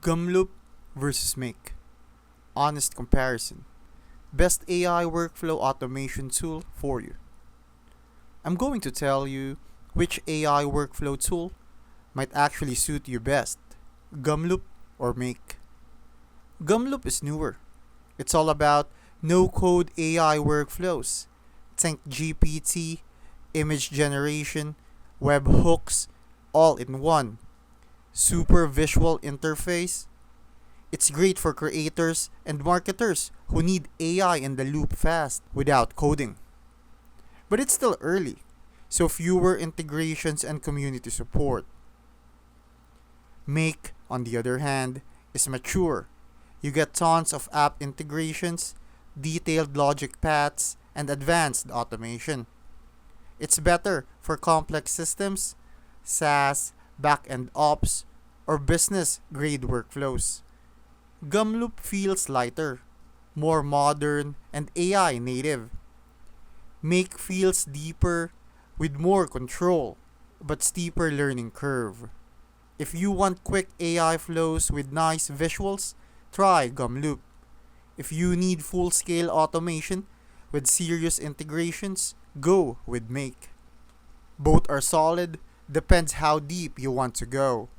Gumloop versus Make. Honest comparison. Best AI workflow automation tool for you. I'm going to tell you which AI workflow tool might actually suit you best, Gumloop or Make. Gumloop is newer. It's all about no-code AI workflows. Think GPT, image generation, webhooks, all in one. Super visual interface. It's great for creators and marketers who need AI in the loop fast without coding. But it's still early, so fewer integrations and community support. Make, on the other hand, is mature. You get tons of app integrations, detailed logic paths, and advanced automation. It's better for complex systems, SaaS, back-end ops, or business-grade workflows. Gumloop feels lighter, more modern, and AI native. Make feels deeper, with more control, but steeper learning curve. If you want quick AI flows with nice visuals, try Gumloop. If you need full-scale automation with serious integrations, go with Make. Both are solid, depends how deep you want to go.